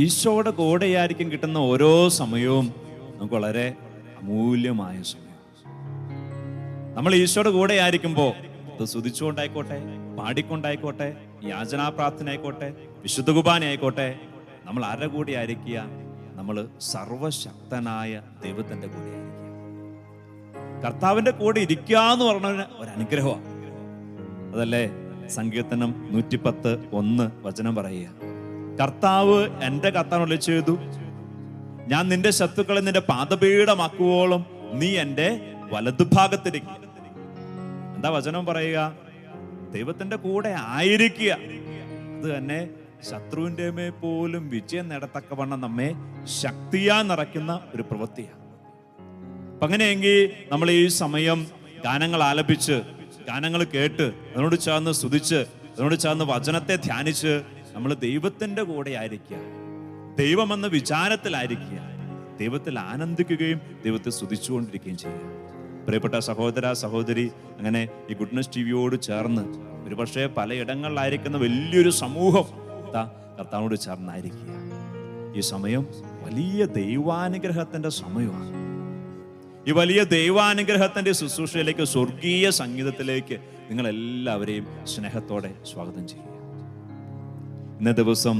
ഈശോയുടെ കൂടെയായിരിക്കും കിട്ടുന്ന ഓരോ സമയവും നമുക്ക് വളരെ അമൂല്യമായ സമയം. നമ്മൾ ഈശോയുടെ കൂടെ ആയിരിക്കുമ്പോൾ അത് സ്തുതിച്ചുകൊണ്ടായിക്കോട്ടെ, പാടിക്കൊണ്ടായിക്കോട്ടെ, യാചനാ പ്രാർത്ഥന ആയിക്കോട്ടെ, വിശുദ്ധ കുർബാന ആയിക്കോട്ടെ, നമ്മൾ ആരുടെ കൂടെ ആയിരിക്കുക? നമ്മൾ സർവശക്തനായ ദൈവത്തിന്റെ കൂടെ ആയിരിക്കുക. കർത്താവിന്റെ കൂടെ ഇരിക്കുക എന്ന് പറഞ്ഞ ഒരു അനുഗ്രഹമാണ്. അതല്ലേ സങ്കീർത്തനം 110:1 വചനം പറയുക, കർത്താവ് എൻ്റെ കർത്താവിനോട് ചെയ്തു, ഞാൻ നിന്റെ ശത്രുക്കളെ നിന്റെ പാദപീഠമാക്കുവോളം നീ എൻ്റെ വലതുഭാഗത്തിരിക്കുക. എന്താ വചനം പറയുക? ദൈവത്തിന്റെ കൂടെ ആയിരിക്കുക. അത് തന്നെ ശത്രുവിന്റെ മേൽ പോലും വിജയം നേടത്തക്കവണ്ണം നമ്മെ ശക്തിയാ നിറയ്ക്കുന്ന ഒരു പ്രവൃത്തിയാണ്. അപ്പൊ അങ്ങനെയെങ്കിൽ നമ്മൾ ഈ സമയം ഗാനങ്ങൾ ആലപിച്ച്, ഗാനങ്ങൾ കേട്ട്, അതിനോട് ചേർന്ന് സ്തുതിച്ച്, അതിനോട് ചേർന്ന് വചനത്തെ ധ്യാനിച്ച് നമ്മൾ ദൈവത്തിന്റെ കൂടെ ആയിരിക്കുക, ദൈവമെന്ന വിചാരത്തിലായിരിക്കുക, ദൈവത്തിൽ ആനന്ദിക്കുകയും ദൈവത്തെ സ്തുതിച്ചുകൊണ്ടിരിക്കുകയും ചെയ്യുക. പ്രിയപ്പെട്ട സഹോദര സഹോദരി, അങ്ങനെ ഈ ഗുഡ്നസ് ടിവിയോട് ചേർന്ന് ഒരുപക്ഷെ പലയിടങ്ങളിലായിരിക്കുന്ന വലിയൊരു സമൂഹം കർത്താവിനോട് ചേർന്നായിരിക്കുക. ഈ സമയം വലിയ ദൈവാനുഗ്രഹത്തിന്റെ സമയമാണ്. ഈ വലിയ ദൈവാനുഗ്രഹത്തിന്റെ ശുശ്രൂഷയിലേക്ക്, സ്വർഗീയ സംഗീതത്തിലേക്ക് നിങ്ങൾ എല്ലാവരെയും സ്നേഹത്തോടെ സ്വാഗതം ചെയ്യുക. ഇന്ന ദിവസം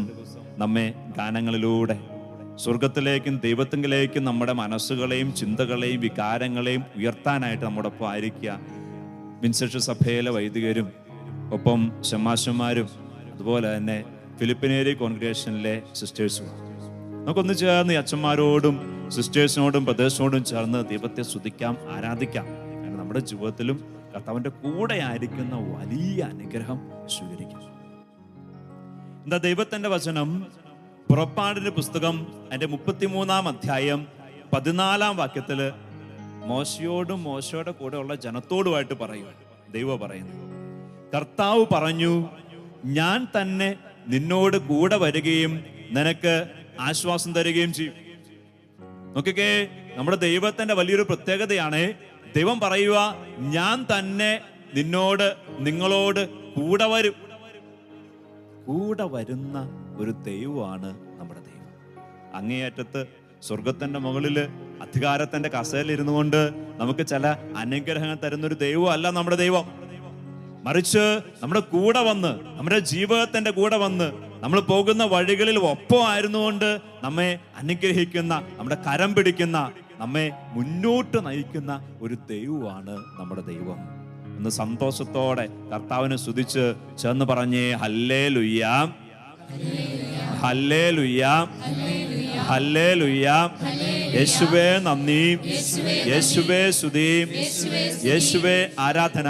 നമ്മെ ഗാനങ്ങളിലൂടെ സ്വർഗത്തിലേക്കും ദൈവത്തിലേക്കും നമ്മുടെ മനസ്സുകളെയും ചിന്തകളെയും വികാരങ്ങളെയും ഉയർത്താനായിട്ട് നമ്മുടെ ഒപ്പം ആയിരിക്കുക വിൻസെന്റ് സഭയിലെ വൈദികരും ഒപ്പം ശമാശന്മാരും അതുപോലെ തന്നെ ഫിലിപ്പിനേരി കോൺഗ്രിഗേഷനിലെ സിസ്റ്റേഴ്സും നമുക്കൊന്ന് ചേർന്ന് അച്ഛന്മാരോടും സിസ്റ്റേഴ്സിനോടും ബ്രദേഴ്സിനോടും ചേർന്ന് ദൈവത്തെ സ്തുതിക്കാം, ആരാധിക്കാം. കാരണം നമ്മുടെ ജീവിതത്തിലും കർത്താവിന്റെ കൂടെ ആയിരിക്കുന്ന വലിയ അനുഗ്രഹം സ്വീകരിക്കാം. എന്താ ദൈവത്തിന്റെ വചനം? പുറപ്പാടിന്റെ പുസ്തകം അതിന്റെ 33-ാം അധ്യായം 14-ാം വാക്യത്തില് മോശയോടും മോശയുടെ കൂടെ ഉള്ള ജനത്തോടുമായിട്ട് പറയുക. ദൈവം പറയുന്നു, കർത്താവ് പറഞ്ഞു, ഞാൻ തന്നെ നിന്നോട് കൂടെ വരികയും നിനക്ക് ആശ്വാസം തരികയും ചെയ്യും. നോക്കിക്കേ, നമ്മുടെ ദൈവത്തിന്റെ വലിയൊരു പ്രത്യേകതയാണ്. ദൈവം പറയുക, ഞാൻ തന്നെ നിങ്ങളോട് കൂടെ വരും. കൂടെ വരുന്ന ഒരു ദൈവമാണ് നമ്മുടെ ദൈവം. അങ്ങേയറ്റത്ത് സ്വർഗത്തിന്റെ മുകളില് അധികാരത്തിന്റെ കസേരയിൽ ഇരുന്നു കൊണ്ട് നമുക്ക് ചില അനുഗ്രഹങ്ങൾ തരുന്നൊരു ദൈവം അല്ല നമ്മുടെ ദൈവം. മറിച്ച് നമ്മുടെ കൂടെ വന്ന്, നമ്മുടെ ജീവിതത്തിന്റെ കൂടെ വന്ന്, നമ്മൾ പോകുന്ന വഴികളിൽ ഒപ്പമായിരുന്നുകൊണ്ട് നമ്മെ അനുഗ്രഹിക്കുന്ന, നമ്മുടെ കരം പിടിക്കുന്ന, നമ്മെ മുന്നോട്ട് നയിക്കുന്ന ഒരു ദൈവമാണ് നമ്മുടെ ദൈവം. ഒന്ന് സന്തോഷത്തോടെ കർത്താവിനെ സ്തുതിച്ച് ചേർന്ന് പറഞ്ഞേ, ഹല്ലേലൂയ, ഹല്ലേലൂയ, ഹല്ലേലൂയ. യേശുവേ നന്ദി, യേശുവേ സ്തുതി, യേശുവേ ആരാധന.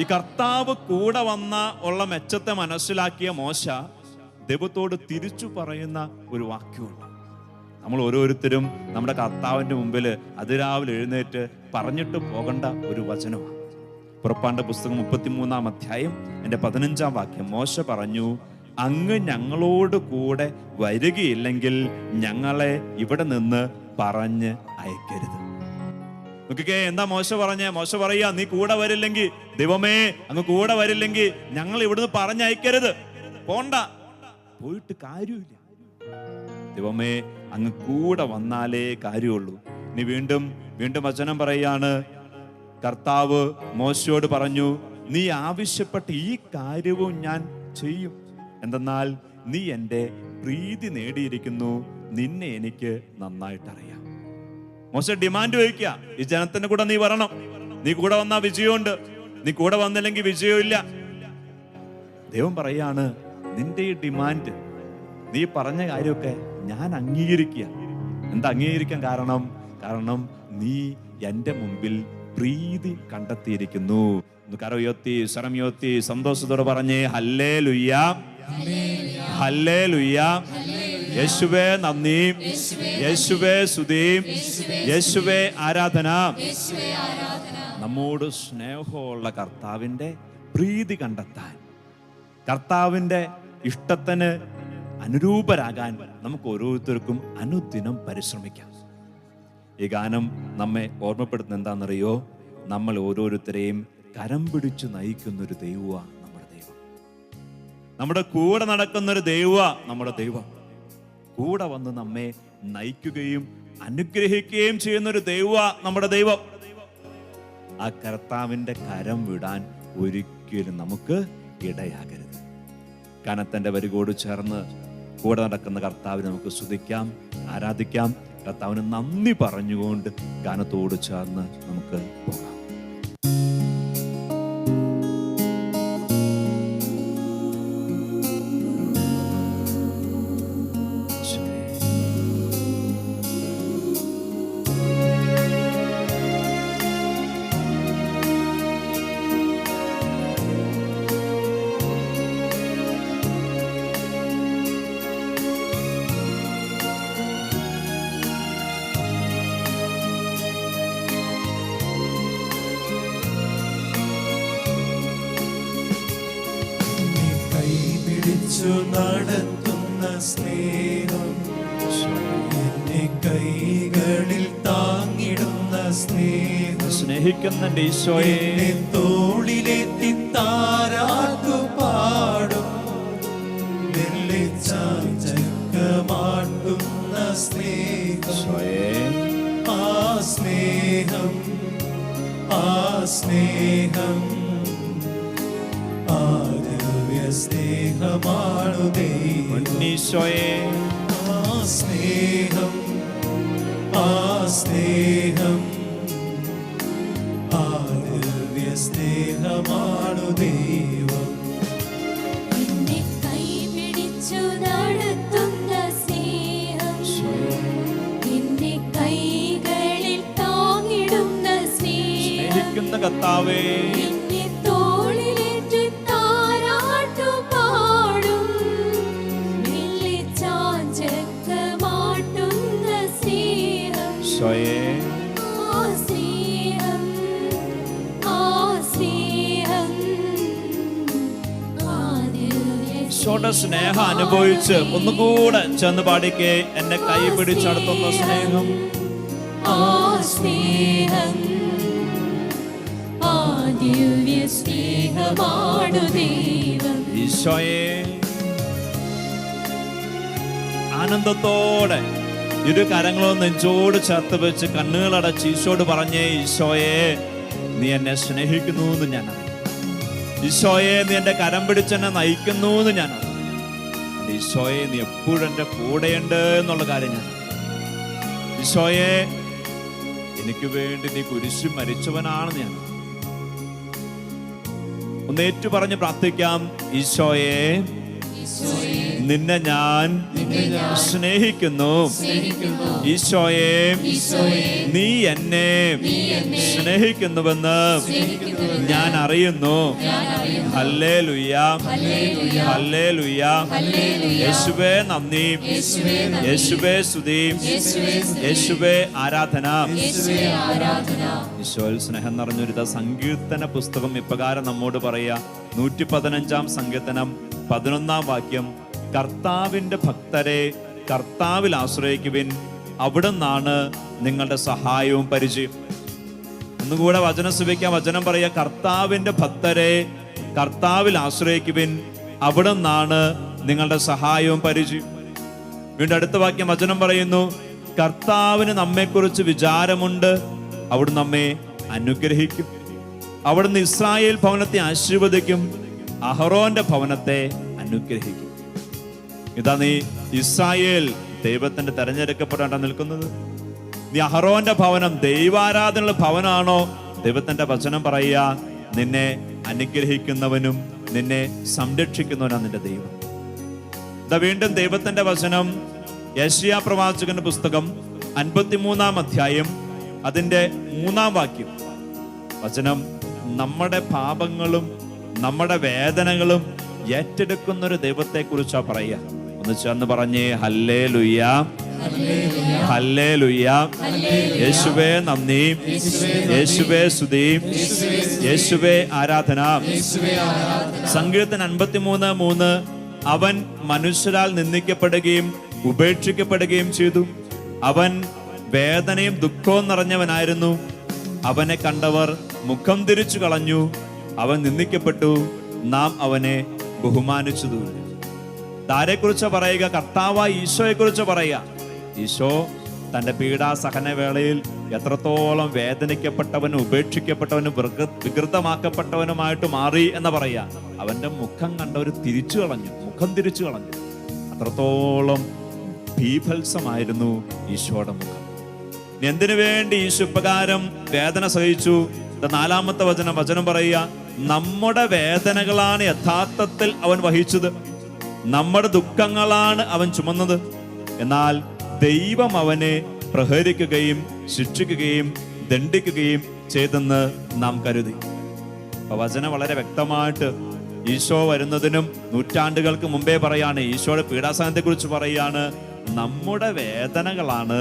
ഈ കർത്താവ് കൂടെ വന്ന ഉള്ള മെച്ചത്തെ മനസ്സിലാക്കിയ മോശ ദൈവത്തോട് തിരിച്ചു പറയുന്ന ഒരു വാക്യമുണ്ട്. നമ്മൾ ഓരോരുത്തരും നമ്മുടെ കർത്താവിന്റെ മുമ്പിൽ അതിരാവിലെ എഴുന്നേറ്റ് പറഞ്ഞിട്ട് പോകേണ്ട ഒരു വചനമാണ്. പുറപ്പാടിന്റെ പുസ്തകം 33-ാം അധ്യായം അതിന്റെ 15-ാം വാക്യം. മോശ പറഞ്ഞു, അങ്ങ് ഞങ്ങളോട് കൂടെ വരികയില്ലെങ്കിൽ ഞങ്ങളെ ഇവിടെ നിന്ന് പറഞ്ഞ് അയക്കരുത്. നോക്കിക്കേ, എന്താ മോശ പറഞ്ഞേ? മോശ പറയാ, നീ കൂടെ വരില്ലെങ്കിൽ, ദൈവമേ അങ്ങ് കൂടെ വരില്ലെങ്കിൽ ഞങ്ങൾ ഇവിടുന്ന് പറഞ്ഞയക്കരുത്, പോണ്ട, പോയിട്ട് കാര്യമില്ല. ദൈവമേ അങ്ങ് കൂടെ വന്നാലേ കാര്യമുള്ളൂ. ഇനി വീണ്ടും വചനം പറയാണ്, കർത്താവ് മോശയോട് പറഞ്ഞു, നീ ആവശ്യപ്പെട്ട ഈ കാര്യവും ഞാൻ ചെയ്യും. എന്തെന്നാൽ നീ എൻ്റെ പ്രീതി നേടിയിരിക്കുന്നു, നിന്നെ എനിക്ക് നന്നായിട്ട് അറിയാം. മോശ ഡിമാൻഡ് വയ്ക്കുക, ഈ ജനത്തിന്റെ കൂടെ നീ വരണം, നീ കൂടെ വന്നാ വിജയമുണ്ട്, നീ കൂടെ വന്നില്ലെങ്കിൽ വിജയമില്ല. ദൈവം പറയാണ്, നിന്റെ ഈ ഡിമാൻഡ്, നീ പറഞ്ഞ കാര്യമൊക്കെ ഞാൻ അംഗീകരിക്കുക. എന്താ അംഗീകരിക്കാൻ കാരണം നീ എൻ്റെ മുമ്പിൽ പ്രീതി കണ്ടെത്തിയിരിക്കുന്നു. കരയുയർത്തി സ്വരമുയർത്തി സന്തോഷത്തോടെ പറഞ്ഞേ, ഹല്ലേലൂയ, ഹല്ലേലൂയ. യേശുവേ നന്ദി, യേശുവേ സ്തുതി, യേശുവേ ആരാധന. നമ്മോട് സ്നേഹമുള്ള കർത്താവിന്റെ പ്രീതി കണ്ടെത്താൻ, കർത്താവിന്റെ ഇഷ്ടത്തിന് അനുരൂപരാകാൻ നമുക്ക് ഓരോരുത്തർക്കും അനുദിനം പരിശ്രമിക്കാം. ഈ ഗാനം നമ്മെ ഓർമ്മപ്പെടുത്തുന്ന എന്താണെന്നറിയോ? നമ്മൾ ഓരോരുത്തരെയും കരം പിടിച്ചു നയിക്കുന്നൊരു ദൈവമാണ് നമ്മുടെ ദൈവം. നമ്മുടെ കൂടെ നടക്കുന്നൊരു ദൈവ നമ്മുടെ ദൈവം. കൂടെ വന്ന് നമ്മെ നയിക്കുകയും അനുഗ്രഹിക്കുകയും ചെയ്യുന്നൊരു ദൈവ നമ്മുടെ ദൈവം. ആ കർത്താവിന്റെ കരം വിടാൻ ഒരിക്കലും നമുക്ക് ഇടയാകരുത്. കനത്തന്റെ വരികോട് ചേർന്ന് കൂടെ നടക്കുന്ന കർത്താവിനെ നമുക്ക് സ്തുതിക്കാം, ആരാധിക്കാം. കർത്താവിന് നന്ദി പറഞ്ഞുകൊണ്ട് ഗാനത്തോട് ചേർന്ന് നമുക്ക് പോകാം. നടത്തുന്ന സ്നേഹം, എന്നെ കൈകളിൽ താങ്ങിടുന്ന സ്നേഹം, സ്നേഹിക്കുന്ന ഈശോയെ തോളിലെത്തി താരാട്ടു പാടും, ചക്കമാട്ടുന്ന സ്നേഹം, ആ സ്നേഹം, ആ സ്നേഹം, സ്നേഹമാണു ദൈവം. ആ സ്നേഹം, ആ സ്നേഹം, ആ ദിവ്യ സ്നേഹമാണു ദൈവം. എന്നെ കൈപിടിച്ചു നടത്തുന്ന സ്നേഹം, എന്നെ കൈകളിൽ താങ്ങിടുന്ന സ്നേഹം, സ്നേഹിക്കുന്ന കർത്താവേ സ്നേഹം അനുഭവിച്ച് ഒന്നുകൂടെ ചെന്ന് പാടിക്കേ. എന്നെ കൈ പിടിച്ചടത്തുന്ന സ്നേഹം, ആ സ്നേഹം, ആ ദിവ്യ സ്നേഹമാണു ദൈവം. ഈശോയെ ആനന്ദത്തോടെ ഇരു കരങ്ങളോ നെഞ്ചോട് ചേർത്ത് വെച്ച് കണ്ണുകളടച്ച് ഈശോട് പറഞ്ഞേ, ഈശോയെ നീ എന്നെ സ്നേഹിക്കുന്നു എന്ന് ഞാൻ അറിയാം. ഈശോയെ നീ എന്റെ കരം പിടിച്ചെന്നെ നയിക്കുന്നു എന്ന് ഞാൻ അറിയാം. ഈശോയെ നീ എപ്പോഴും എന്റെ കൂടെയുണ്ട് എന്നുള്ള കാര്യം ഞാൻ. ഈശോയെ എനിക്ക് വേണ്ടി നീ കുരിശിൽ മരിച്ചവനാണെന്ന് ഞാൻ. ഒന്ന് ഏറ്റു പറഞ്ഞ് പ്രാർത്ഥിക്കാം. ഈശോയെ നിന്നെ ഞാൻ സ്നേഹിക്കുന്നു. ഈശോയെ നീ എന്നെ സ്നേഹിക്കുന്നുവെന്ന് ഞാൻ അറിയുന്നു. Hallelujah, hallelujah. യേശുവേ നന്ദി, യേശുവേ സ്തുതി, യേശുവേ ആരാധന. ഈശോയിൽ സ്നേഹം നിറഞ്ഞൊരു സങ്കീർത്തന പുസ്തകം ഇപ്രകാരം നമ്മോട് പറയാ. 115 സങ്കീർത്തനം 11 വാക്യം. കർത്താവിന്റെ ഭക്തരെ കർത്താവിൽ ആശ്രയിക്കുവിൻ, അവിടുന്നാണ് നിങ്ങളുടെ സഹായവും പരിചയം. ഒന്നുകൂടെ വചനം ശ്രവിക്കാം. വചനം പറയാ. കർത്താവിന്റെ ഭക്തരെ കർത്താവിൽ ആശ്രയിക്കുവിൻ, അവിടുന്നാണ് നിങ്ങളുടെ സഹായവും പരിചയം. വീണ്ടും അടുത്ത വാക്യം വചനം പറയുന്നു. കർത്താവിന് നമ്മെക്കുറിച്ച് വിചാരമുണ്ട്, അവിടുന്ന് നമ്മെ അനുഗ്രഹിക്കും. അവിടുന്ന് ഇസ്രായേൽ ഭവനത്തെ ആശീർവദിക്കും, അഹറോന്റെ ഭവനത്തെ അനുഗ്രഹിക്കും. ഇതാ നീ ഇസ്രായേൽ ദൈവത്തിന്റെ തെരഞ്ഞെടുക്കപ്പെടാൻ നിൽക്കുന്നത്. നീ അഹറോന്റെ ഭവനം ദൈവാരാധനയുള്ള ഭവനാണോ? ദൈവത്തിന്റെ വചനം പറയുക, നിന്നെ അനുഗ്രഹിക്കുന്നവനും നിന്നെ സംരക്ഷിക്കുന്നവനാണ് നിന്റെ ദൈവം. ഇതാ വീണ്ടും ദൈവത്തിന്റെ വചനം യെശയ്യാ പ്രവാചകന്റെ പുസ്തകം 53 അധ്യായം അതിന്റെ 3 വാക്യം. വചനം നമ്മുടെ പാപങ്ങളും നമ്മുടെ വേദനകളും ഏറ്റെടുക്കുന്ന ഒരു ദൈവത്തെ കുറിച്ചാ പറയുക. ഒന്ന് ചേർന്ന് പറഞ്ഞേ, ഹല്ലേലൂയ, ഹല്ലേലൂയ. യേശുവേ നന്ദി, യേശുവേ സ്തുതി, യേശുവേ ആരാധന. സങ്കീർത്തനം 53:3. അവൻ മനുഷ്യരാൽ നിന്ദിക്കപ്പെടുകയും ഉപേക്ഷിക്കപ്പെടുകയും ചെയ്തു. അവൻ വേദനയും ദുഃഖവും നിറഞ്ഞവനായിരുന്നു. അവനെ കണ്ടവർ മുഖം തിരിച്ചു കളഞ്ഞു. അവൻ നിന്ദിക്കപ്പെട്ടു, നാം അവനെ ബഹുമാനിച്ചതുമില്ല. ആരെക്കുറിച്ച് പറയുക? കർത്താവായ ഈശോയെ കുറിച്ച് പറയുക. ഈശോ തന്റെ പീഡാസഹന വേളയിൽ എത്രത്തോളം വേദനിക്കപ്പെട്ടവനും ഉപേക്ഷിക്കപ്പെട്ടവനും വികൃതമാക്കപ്പെട്ടവനുമായിട്ട് മാറി എന്ന് പറയാ. അവന്റെ മുഖം കണ്ടവർ മുഖം തിരിച്ചു കളഞ്ഞു. അത്രത്തോളം ബീഭത്സമായിരുന്നു ഈശോയുടെ മുഖം. എന്തിനു വേണ്ടി ഈശോ ഇപ്രകാരം വേദന സഹിച്ചു? 4-ാമത്തെ വചനം പറയുക, നമ്മുടെ വേദനകളാണ് യഥാർത്ഥത്തിൽ അവൻ വഹിച്ചത്, നമ്മുടെ ദുഃഖങ്ങളാണ് അവൻ ചുമന്നത്. എന്നാൽ ദൈവം അവനെ പ്രഹരിക്കുകയും ശിക്ഷിക്കുകയും ദണ്ഡിക്കുകയും ചെയ്തെന്ന് നാം കരുതി. വചനം വളരെ വ്യക്തമായിട്ട് ഈശോ വരുന്നതിനും നൂറ്റാണ്ടുകൾക്ക് മുമ്പേ പറയാണ്, ഈശോയുടെ പീഡാസഹനത്തെ കുറിച്ച് പറയാണ്, നമ്മുടെ വേദനകളാണ്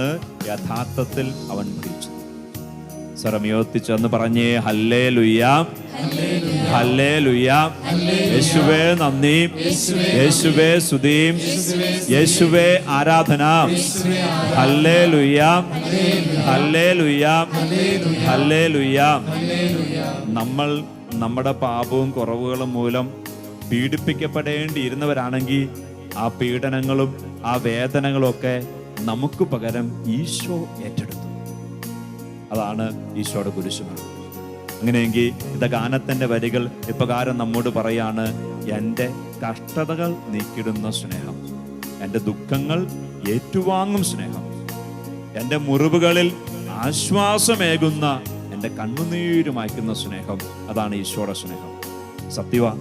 യഥാർത്ഥത്തിൽ അവൻ വഹിച്ചത്. സ്വരമുയർത്തിച്ചെന്ന് പറഞ്ഞേ, ഹല്ലേലൂയ, ഹല്ലേലൂയ. യേശുവേ നന്ദി, യേശുവേ സ്തുതി, യേശുവേ ആരാധന. Hallelujah, hallelujah, hallelujah. നമ്മൾ നമ്മുടെ പാപവും കുറവുകളും മൂലം പീഡിപ്പിക്കപ്പെടേണ്ടിയിരുന്നവരാണെങ്കിൽ ആ പീഡനങ്ങളും ആ വേദനകളും ഒക്കെ നമുക്ക് പകരം ഈശോ ഏറ്റെടുത്തു. അതാണ് ഈശോയുടെ കുരിശുമരണം. അങ്ങനെയെങ്കിൽ ഇത് ഗാനത്തിന്റെ വരികൾ ഇപ്രകാരം നമ്മോട് പറയാണ്, എൻ്റെ കഷ്ടതകൾ നീക്കിടുന്ന സ്നേഹം, എൻ്റെ ദുഃഖങ്ങൾ ഏറ്റുവാങ്ങും സ്നേഹം, എൻ്റെ മുറിവുകളിൽ ആശ്വാസമേകുന്ന, എൻ്റെ കണ്ണുനീര് മായ്ക്കുന്ന സ്നേഹം. അതാണ് ഈശോയുടെ സ്നേഹം. സത്യവാ,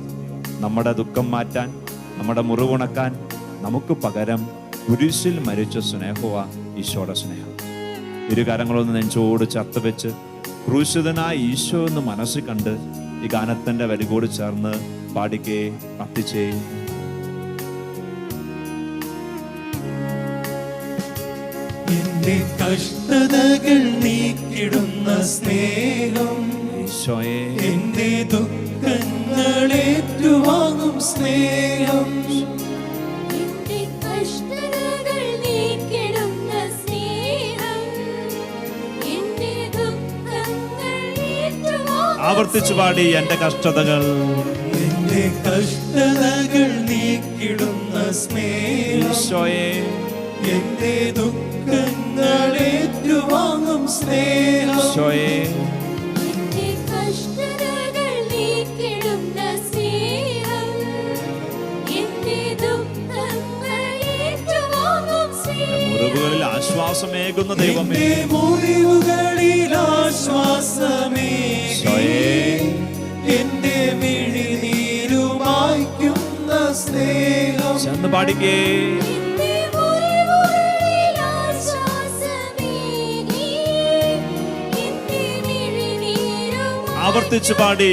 നമ്മുടെ ദുഃഖം മാറ്റാൻ, നമ്മുടെ മുറിവുണക്കാൻ നമുക്ക് പകരം കുരിശിൽ മരിച്ച സ്നേഹവാ ഈശോയുടെ സ്നേഹം. ഇരുകരങ്ങളൊന്ന് നെഞ്ചോട് ചേർത്ത് വെച്ച് ക്രൂശിതനായ ഈശോ എന്ന് മനസ്സിൽ കണ്ട് ഈ ഗാനത്തിന്റെ വരികോട് ചേർന്ന് പാടിക്കേ, പ്രാർത്ഥിച്ചേ. എന്റെ കഷ്ടതകൾ നീക്കിടുന്ന സ്നേഹം ഈശോയെ, എന്റെ ദുഃഖങ്ങൾ ഏറ്റുവാങ്ങും സ്നേഹം, എന്റെ കഷ്ടതകൾ നീക്കിടുന്ന സ്നേഹം, എന്റെ ദുഃഖങ്ങൾ ഏറ്റുവാങ്ങും. ആവർത്തിച്ചു പാടി, എന്റെ കഷ്ടതകൾ, എന്റെ കഷ്ടതകൾ നീക്കിടുന്ന സ്നേഹം, ഈശോയെ, എന്റെ ദുഃഖങ്ങൾ ഏറ്റുവാങ്ങും സ്നേഹം, ഈശോയെ, എന്റെ കഷ്ടതകൾ നീക്കിടുന്ന സ്നേഹം, എന്റെ ദുഃഖങ്ങൾ ഏറ്റുവാങ്ങും സ്നേഹം. മുറിവുകളിൽ ആശ്വാസമേകുന്ന ദൈവമേ, എന്റെ മുറിവുകളിൽ ആശ്വാസമേകി, എന്റെ മിഴിനീരു മായ്ക്കുന്ന സ്നേഹം. ചെന്ന് പാടിക്കേ. ആവർത്തിച്ചു പാടി,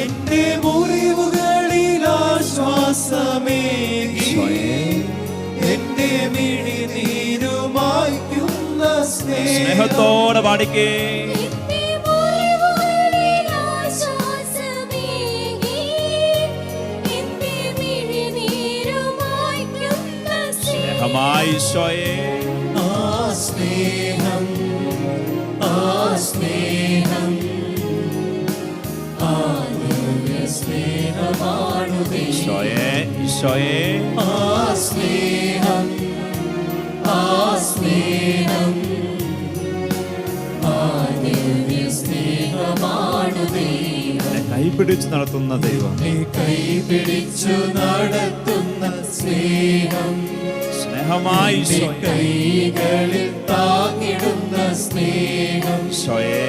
എന്റെ മുറിവുകളിൽ ആശ്വാസമേകി, എന്റെ മിഴിനീരു മായ്ക്കുന്ന സ്നേഹം. സ്നേഹത്തോടെ പാടിക്കേ. സ്നേഹമായി ഈശോയെ, ആ സ്നേഹം, ആ സ്നേഹം, ആ ദിവ്യ സ്നേഹമാണു ഈശോയെ, ഈശോയെ, ആ സ്നേഹം, ആ സ്നേഹം, ആ ദിവ്യ സ്നേഹമാണു ദൈവം. കൈപിടിച്ച് നടത്തുന്ന ദൈവം, കൈപിടിച്ചു നടത്തുന്ന സ്നേഹം, സ്നേഹമായി ഈശോയെ, കൈകളിൽ താങ്ങിടുന്ന സ്നേഹം, ഈശോയെ,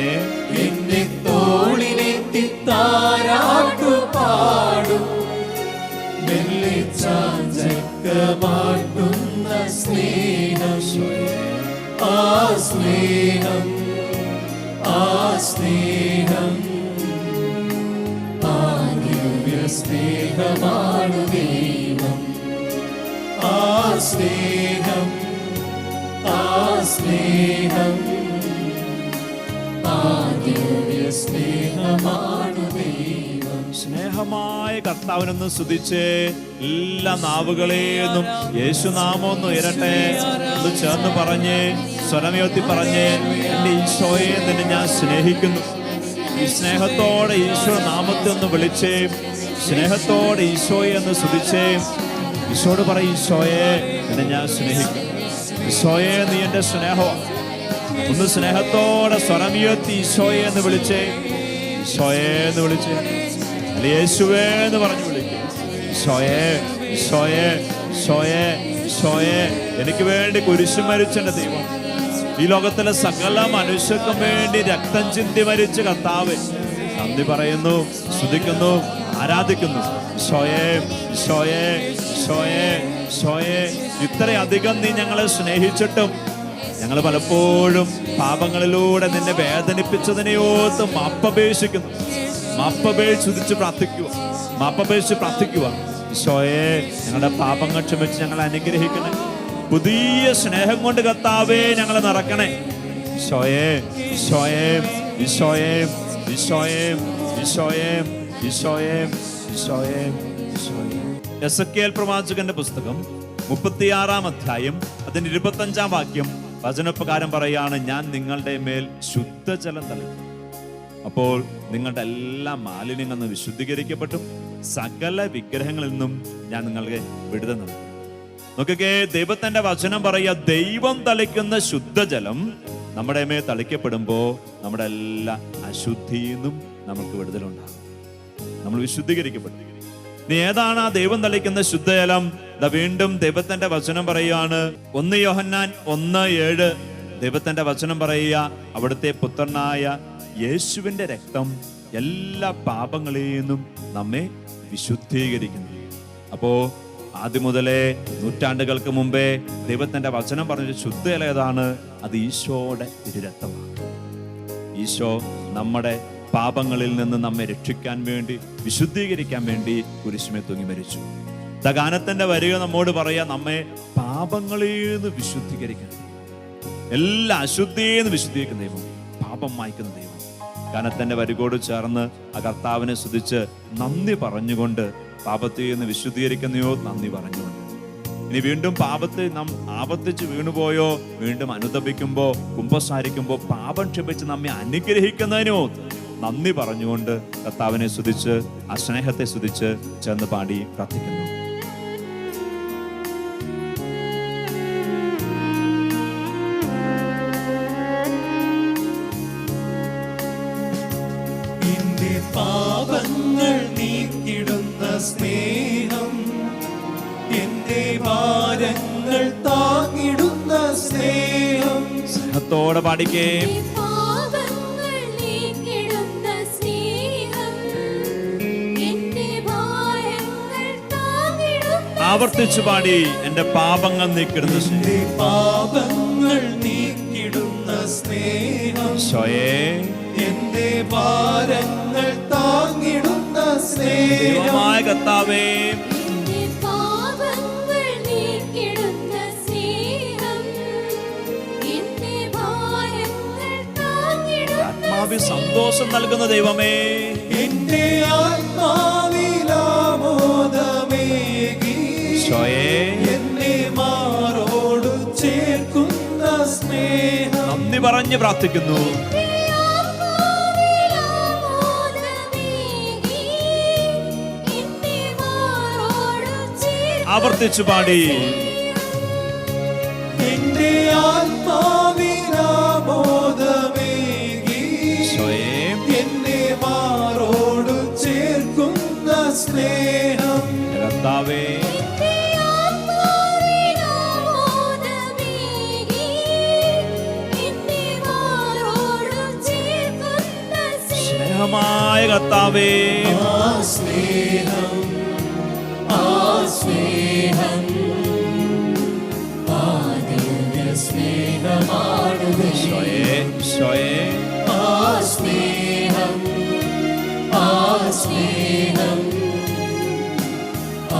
എന്നെ തോളിലെത്തി താരാട്ടു പാടും, മെല്ലെ ചാഞ്ചക്കമാട്ടുന്ന സ്നേഹം, ആ സ്നേഹം, ആ സ്നേഹം, ആ ദിവ്യ സ്നേഹമാണു ദൈവം. ആ സ്നേഹം, ആ സ്നേഹം, ആ ദിവ്യ സ്നേഹമാണു ദൈവം. സ്നേഹമായ കർത്താവിനൊന്ന് സ്തുതിച്ച് എല്ലാ നാവുകളെയൊന്നും യേശുനാമം ഒന്ന് ഉയരട്ടെ. ഒന്ന് ചേർന്ന് പറഞ്ഞ് സ്വരമുയർത്തി പറഞ്ഞ്, എന്റെ ഈശോയെ തന്നെ ഞാൻ സ്നേഹിക്കുന്നു, ഈ സ്നേഹത്തോടെ ഈശോ നാമത്തെ ഒന്ന് വിളിച്ചേ, സ്നേഹത്തോടെ ഈശോയെ എന്ന് സ്തുതിച്ചേ. ഈശോട് പറയും, ഈശോയെ എന്നെ ഞാൻ സ്നേഹിക്കും, ഈശോയെ നീ എൻ്റെ സ്നേഹമാണ്. ഒന്ന് സ്നേഹത്തോടെ സ്വരമുയർത്തി ഈശോയെ എന്ന് വിളിച്ചേ, ഈശോയെ എന്ന് വിളിച്ചേ, അല്ലെ യേശുവേ എന്ന് പറഞ്ഞു വിളിക്കുക. ഈശോയെ, ഈശോയെ, ഈശോയെ, ഈശോയെ, എനിക്ക് വേണ്ടി കുരിശു മരിച്ചെന്റെ ദൈവം, ഈ ലോകത്തിലെ സകല മനുഷ്യർക്കും വേണ്ടി രക്തം ചിന്തി മരിച്ച കർത്താവ്, നന്ദി പറയുന്നു, സ്തുതിക്കുന്നു, ആരാധിക്കുന്നു. ഈശോയെ, ഈശോയെ, ഈശോയെ, ഈശോയെ, ഇത്രയധികം നീ ഞങ്ങളെ സ്നേഹിച്ചിട്ടും ഞങ്ങൾ പലപ്പോഴും പാപങ്ങളിലൂടെ നിന്നെ വേദനിപ്പിച്ചതിനെ ഓർത്ത് മാപ്പപേക്ഷിക്കുന്നു. മാപ്പപേക്ഷിച്ച് പ്രാർത്ഥിക്കുക, മാപ്പപേക്ഷിച്ച് പ്രാർത്ഥിക്കുക. ഈശോയെ, ഞങ്ങളുടെ പാപങ്ങൾ ക്ഷമിച്ച് ഞങ്ങളെ അനുഗ്രഹിക്കണേ. പുതിയ സ്നേഹം കൊണ്ട് കർത്താവേ ഞങ്ങളെ നിറക്കണേ. ഈശോയെ, ഈശോയെ, ഈശോയെ, ഈശോയെ, ഈശോയെ, ഈശോയെ, ഈശോയെ, ഈശോയെ. എസെക്കിയേൽ പ്രവാചകന്റെ പുസ്തകം 36-ാം അധ്യായം അതിന്റെ 25-ാം വാക്യം വചനപ്രകാരം പറയാണ്, ഞാൻ നിങ്ങളുടെ മേൽ ശുദ്ധജലം തളിക്കും, അപ്പോൾ നിങ്ങളുടെ എല്ലാ മാലിന്യങ്ങളിൽ നിന്ന് വിശുദ്ധീകരിക്കപ്പെട്ടും സകല വിഗ്രഹങ്ങളിൽ നിന്നും ഞാൻ നിങ്ങൾക്ക് വിടുതൽ നൽകും. നോക്കിക്കേ, ദൈവത്തിന്റെ വചനം പറയുക, ദൈവം തളിക്കുന്ന ശുദ്ധജലം നമ്മുടെ മേൽ തളിക്കപ്പെടുമ്പോ നമ്മുടെ എല്ലാ അശുദ്ധിയിൽ നിന്നും നമുക്ക് വിടുതലുണ്ടാകും, നമ്മൾ വിശുദ്ധീകരിക്കപ്പെടും. നീ ഏതാണ് ആ ദൈവം തളിക്കുന്ന ശുദ്ധജലം? വീണ്ടും ദൈവത്തിന്റെ വചനം പറയുകയാണ്, 1 യോഹന്നാൻ 1:7 ദൈവത്തിന്റെ വചനം പറയുക, അവിടുത്തെ പുത്രനായ യേശുവിന്റെ രക്തം എല്ലാ പാപങ്ങളിൽ നിന്നും നമ്മെ വിശുദ്ധീകരിക്കുന്നു. അപ്പോ ആദ്യം മുതലേ നൂറ്റാണ്ടുകൾക്ക് മുമ്പേ ദൈവത്തിന്റെ വചനം പറഞ്ഞ ശുദ്ധജലം ഏതാണ്? അത് ഈശോയുടെ തിരുരക്തമാണ്. ഈശോ നമ്മുടെ പാപങ്ങളിൽ നിന്ന് നമ്മെ രക്ഷിക്കാൻ വേണ്ടി, വിശുദ്ധീകരിക്കാൻ വേണ്ടി കുരിശുമേ തൂങ്ങി മരിച്ചു. ഗാനത്തിന്റെ വരിക നമ്മോട് പറയാ, നമ്മെ പാപങ്ങളിൽ നിന്ന് വിശുദ്ധീകരിക്കണം, എല്ലാ അശുദ്ധിയിൽ നിന്ന് വിശുദ്ധീകരിക്കുന്ന ദൈവം, പാപം മായ്ക്കുന്ന ദൈവം. ഗാനത്തിന്റെ വരികോട് ചേർന്ന് ആ കർത്താവിനെ സ്തുതിച്ച് നന്ദി പറഞ്ഞുകൊണ്ട്, പാപത്തിൽ നിന്ന് വിശുദ്ധീകരിക്കുന്നയോ നന്ദി പറഞ്ഞുകൊണ്ട്, ഇനി വീണ്ടും പാപത്തിൽ നാം ആവർത്തിച്ച് വീണുപോയോ വീണ്ടും അനുതപിക്കുമ്പോ, കുമ്പസാരിക്കുമ്പോ പാപം ക്ഷമിച്ച് നമ്മെ അനുഗ്രഹിക്കുന്നതിനോ നന്ദി പറഞ്ഞുകൊണ്ട് കർത്താവിനെ സ്തുതിച്ച്, ആ സ്നേഹത്തെ സ്തുതിച്ച് ചേർന്ന് പാടി പ്രാർത്ഥിക്കുന്നു. പാപങ്ങൾ നീക്കിടുന്ന സ്നേഹം, എന്റെ ഭാരങ്ങൾ താങ്ങിടുന്ന സ്നേഹം. സ്നേഹത്തോടെ പാടിക്കേ, പാപങ്ങൾ നീക്കിടുന്ന സ്നേഹം, എന്റെ ഭാരങ്ങൾ താങ്ങിടുന്ന. ആവർത്തിച്ചു പാടി, എന്റെ പാപങ്ങൾ നീക്കിടുന്ന സ്നേഹം, പാപങ്ങൾ നീക്കിടുന്ന സ്നേഹം, ഈശോയേ എന്റെ ഭാരങ്ങൾ താങ്ങിടുന്ന സ്നേഹം. കർത്താവേ, എന്റെ പാപങ്ങൾ നീക്കിടുന്ന സ്നേഹം, എന്റെ ഭാരങ്ങൾ താങ്ങിടുന്ന. ആത്മാവിൽ സന്തോഷം നൽകുന്ന ദൈവമേ, എന്റെ ആത്മാവിലാമോദമേകി ഈശോയേ എന്നെ മാറോട് ചേർക്കുന്ന സ്നേഹം. നന്ദി പറഞ്ഞ് പ്രാർത്ഥിക്കുന്നു. ആവർത്തിച്ചു പാടി, എന്റെ ആത്മാവിലാമോദമേകി എന്നെ മാറോട് ചേർക്കുന്ന സ്നേഹം. കർത്താവേ, സ്നേഹമായ കർത്താവേ, ആ സ്നേഹം, ആ സ്നേഹം, ആ ദിവ്യ സ്നേഹമാണ്. ഈശോയേ, ഈശോയേ, ആ സ്നേഹം, ആ സ്നേഹം,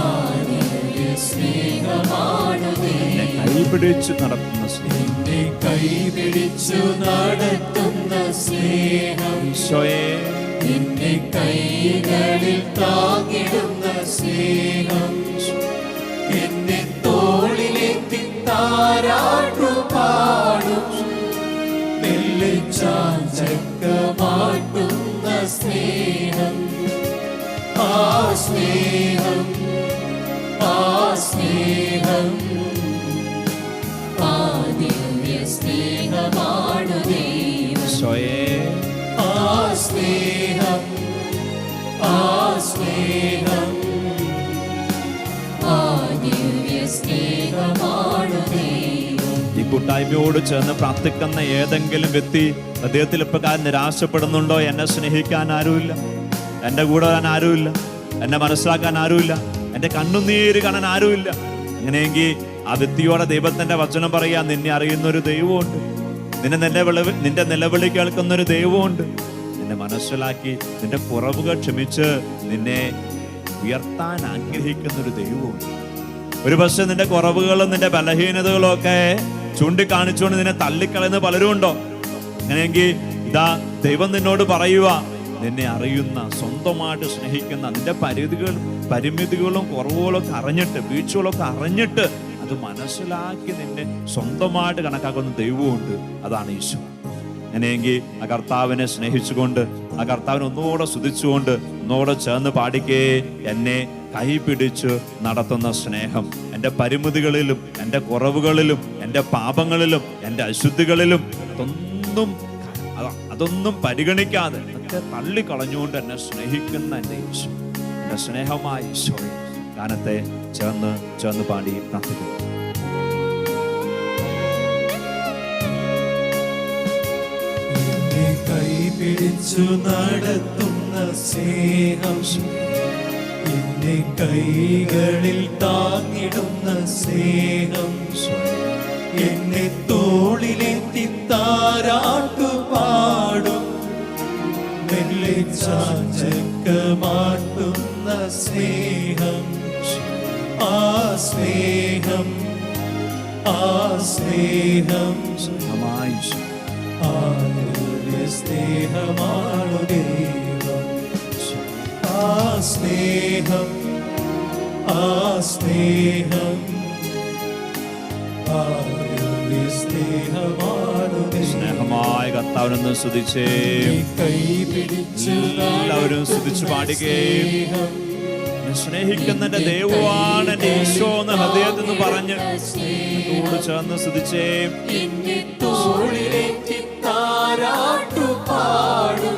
ആ ദിവ്യ സ്നേഹമാണ്. എന്നെ കൈപിടിച്ചു നടത്തുന്ന സ്നേഹം, എന്നെ കൈപിടിച്ചു നടത്തുന്ന സ്നേഹം. ഈശോയേ, എന്നെ കൈകളിൽ താങ്ങിടുന്ന സ്നേഹം. എന്നെ തോളിലേക്ക് താരാട്ടു പാടും, നെല്ലിച്ചാഞ്ചക്കമാട്ടുന്ന സ്നേഹം ആ സ്നേഹം ആ ദിവ്യ സ്നേഹമാണു ദൈവം. ഈശോയേ ആ സ്നേഹം ആ സ്നേഹം ആ ദിവ്യ സ്നേഹമാണു ദൈവം. ഈ കൂട്ടായ്മയോട് ചേർന്ന് പ്രാർത്ഥിക്കുന്ന ഏതെങ്കിലും വ്യക്തി ഹൃദയത്തിൽ ഇപ്പൊ നിരാശപ്പെടുന്നുണ്ടോ? എന്നെ സ്നേഹിക്കാൻ ആരുമില്ല, എൻ്റെ കൂടെ വരാൻ ആരുമില്ല, എന്നെ മനസ്സിലാക്കാൻ ആരുമില്ല, എൻ്റെ കണ്ണുനീര് കാണാൻ ആരുമില്ല. അങ്ങനെയെങ്കിൽ ആ വ്യക്തിയോടെ ദൈവത്തിന്റെ വചനം പറയാ, നിന്നെ അറിയുന്ന ഒരു ദൈവമുണ്ട്, നിന്റെ നിലവിളി കേൾക്കുന്ന ഒരു ദൈവമുണ്ട്. നിന്നെ മനസ്സിലാക്കി നിന്റെ കുറവുകൾ ക്ഷമിച്ച് നിന്നെ ഉയർത്താൻ ആഗ്രഹിക്കുന്ന ഒരു ദൈവമുണ്ട്. ഒരു പക്ഷെ നിന്റെ കുറവുകളും നിന്റെ ബലഹീനതകളും ഒക്കെ ചൂണ്ടിക്കാണിച്ചുകൊണ്ട് നിന്നെ തള്ളിക്കളയുന്ന പലരും ഉണ്ടോ? അങ്ങനെയെങ്കിൽ ഇതാ ദൈവം നിന്നോട് പറയുക, നിന്നെ അറിയുന്ന, സ്വന്തമായിട്ട് സ്നേഹിക്കുന്ന, നിന്റെ പരിമിതികളും കുറവുകളും ഒക്കെ അറിഞ്ഞിട്ട്, വീഴ്ചകളൊക്കെ അറിഞ്ഞിട്ട് അത് മനസ്സിലാക്കി നിന്നെ സ്വന്തമായിട്ട് കണക്കാക്കുന്ന ദൈവമുണ്ട്. അതാണ് ഈശോ. അങ്ങനെയെങ്കിൽ ആ കർത്താവിനെ സ്നേഹിച്ചുകൊണ്ട്, ആ കർത്താവിനെ ഒന്നുകൂടെ സ്തുതിച്ചുകൊണ്ട്, ഒന്നുകൂടെ ചേർന്ന് പാടിക്കേ, എന്നെ കൈപിടിച്ച് നടത്തുന്ന സ്നേഹം. എൻ്റെ പരിമിതികളിലും എൻ്റെ കുറവുകളിലും എൻ്റെ പാപങ്ങളിലും എൻ്റെ അശുദ്ധികളിലും അതൊന്നും പരിഗണിക്കാതെ ഒക്കെ തള്ളിക്കളഞ്ഞുകൊണ്ട് എന്നെ സ്നേഹിക്കുന്ന എൻ്റെ ഈശോ, എൻ്റെ സ്നേഹമായ ഈശോയെ ഗാനത്തെ ചേർന്ന് പാടി പ്രാർത്ഥിക്കുന്നു. എന്നെ കൈപിടിച്ചു നടത്തുന്ന സ്നേഹം, എന്നെ കൈകളിൽ താങ്ങിടുന്ന സ്നേഹം, എന്നെ തോളിലെത്തി താരാട്ടു പാടും മെല്ലെ ചാഞ്ചക്കമാട്ടുന്ന സ്നേഹം. ആ സ്നേഹം ആ സ്നേഹം ആ ദിവ്യ സ്നേഹമാണു ദൈവം. ആ സ്നേഹം ആ സ്നേഹം ആ ദിവ്യ സ്നേഹമാണു ദൈവം. സ്നേഹമായ കർത്താവിനൊന്ന് സ്തുതിച്ചേ, കൈപിടിച്ചു എല്ലാവരും സ്തുതിച്ചു പാടുകേ. സ്നേഹിക്കുന്ന എന്റെ ദൈവമാണ് എന്റെ ഈശോ എന്ന് ഹൃദയത്തിൽ നിന്ന് പറഞ്ഞ് കൂടെ ചേർന്ന് സ്തുതിച്ചേ. എന്നെ തോളിലെത്തി താരാട്ടു പാടും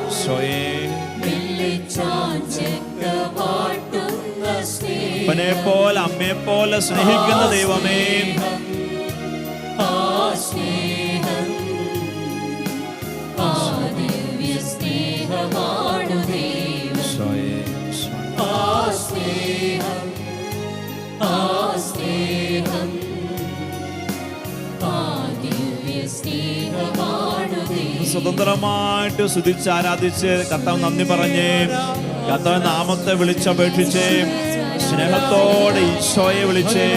ചാഞ്ചക്കമാട്ടുന്ന സ്നേഹം. അപ്പനെ പോലെ അമ്മയെ പോലെ സ്നേഹിക്കുന്ന ദൈവമേ, ആ സ്നേഹം ആ ദിവ്യ സ്നേഹമാണു ദൈവം. ആ സ്നേഹം ആ സ്നേഹം ആ ദിവ്യ സ്നേഹമാണു ദൈവം. സ്വതന്ത്രമായിട്ട് സ്തുതിച്ച് ആരാധിച്ച് കർത്താവ് നന്ദി പറഞ്ഞേ, കർത്താവ് നാമത്തെ വിളിച്ചപേക്ഷിച്ചേ, സ്നേഹത്തോടെ ഈശോയെ വിളിച്ചേ,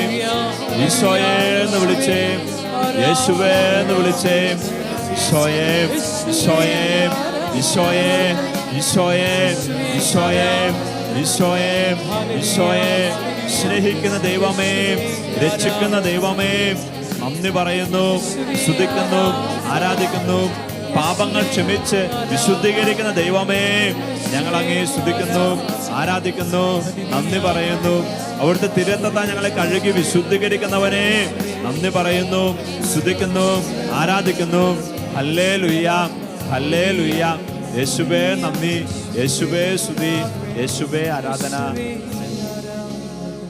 ഈശോയെ എന്ന് വിളിച്ചേ, യേശുവേ എന്ന് വിളിച്ചേ. ഈശോയെ ഈശോയെ ഈശോയെ ഈശോയെ ഈശോയെ ഈശോയെ ഈശോയെ. സ്നേഹിക്കുന്ന ദൈവമേ, രക്ഷിക്കുന്ന ദൈവമേ, നന്ദി പറയുന്നു, സ്തുതിക്കുന്നു, ആരാധിക്കുന്നു. പാപങ്ങൾ ക്ഷമിച്ച് വിശുദ്ധീകരിക്കുന്ന ദൈവമേ, ഞങ്ങൾ അങ്ങേ സ്തുതിക്കുന്നു, ആരാധിക്കുന്നു, നന്ദി പറയുന്നു. അവിടുത്തെ തിരുരക്തത്താൽ ഞങ്ങളെ കഴുകി വിശുദ്ധീകരിക്കുന്നവനെ നന്ദി പറയുന്നു, സ്തുതിക്കുന്നു, ആരാധിക്കുന്നു. Hallelujah hallelujah. യേശുവേ നന്ദി, യേശുവേ സ്തുതി, യേശുവേ ആരാധന.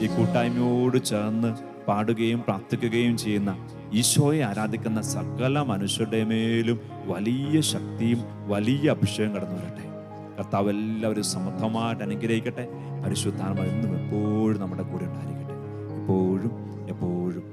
ഈ കൂട്ടായ്മയോട് ചേർന്ന് പാടുകയും പ്രാർത്ഥിക്കുകയും ചെയ്യുന്ന ഈശോയെ ആരാധിക്കുന്ന സകല മനുഷ്യരുടെ മേലും വലിയ ശക്തിയും വലിയ അഭിഷേകം കടന്നു വരട്ടെ. കർത്താവ് എല്ലാവരും സമൃദ്ധമായിട്ട് അനുഗ്രഹിക്കട്ടെ. പരിശുദ്ധാത്മാവ് എന്നും എപ്പോഴും നമ്മുടെ കൂടെ ഉണ്ടായിരിക്കട്ടെ, എപ്പോഴും എപ്പോഴും.